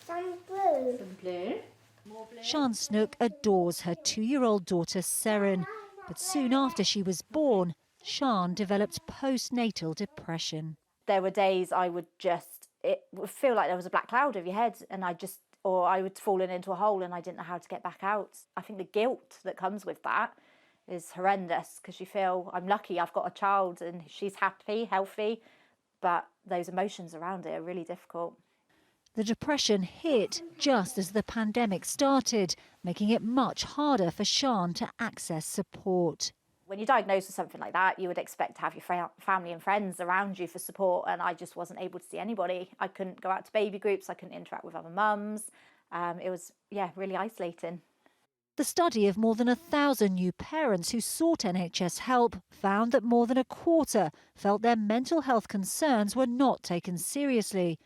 Some blue. Some blue. Sian Snook adores her 2-year-old daughter Seren, but soon after she was born, Sian developed postnatal depression. There were days it would feel like there was a black cloud over your head, and or I would fall into a hole and I didn't know how to get back out. I think the guilt that comes with that is horrendous, because you feel, I'm lucky I've got a child and she's happy, healthy, but those emotions around it are really difficult. The depression hit just as the pandemic started, making it much harder for Sian to access support. When you're diagnosed with something like that, you would expect to have your family and friends around you for support, and I just wasn't able to see anybody. I couldn't go out to baby groups, I couldn't interact with other mums. It was, really isolating. The study of more than 1,000 new parents who sought NHS help found that more than a quarter felt their mental health concerns were not taken seriously.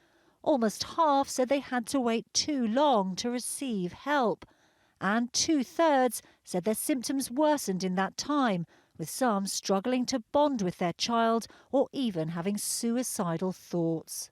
Almost half said they had to wait too long to receive help. And 2/3 said their symptoms worsened in that time, with some struggling to bond with their child or even having suicidal thoughts.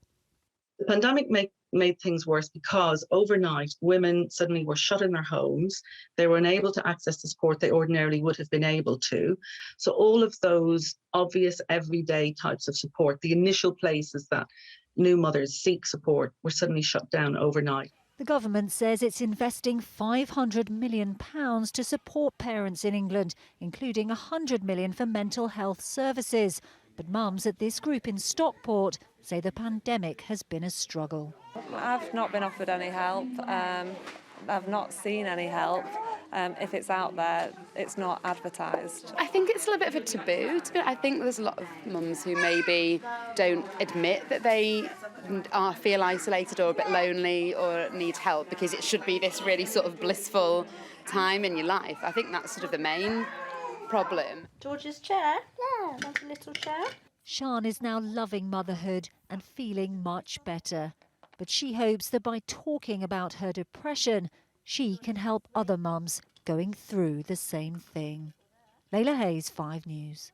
The pandemic made things worse because overnight women suddenly were shut in their homes. They were unable to access the support they ordinarily would have been able to. So all of those obvious everyday types of support, the initial places that new mothers seek support, were suddenly shut down overnight. The government says it's investing £500 million to support parents in England, including £100 million for mental health services. But mums at this group in Stockport say the pandemic has been a struggle. I've not been offered any help. I've not seen any help. If it's out there, it's not advertised. I think it's a little bit of a taboo. I think there's a lot of mums who maybe don't admit that they feel isolated or a bit lonely or need help, because it should be this really sort of blissful time in your life. I think that's sort of the main problem. George's chair? Yeah. Want a little chair? Sian is now loving motherhood and feeling much better. But she hopes that by talking about her depression, she can help other mums going through the same thing. Layla Hayes, 5 News.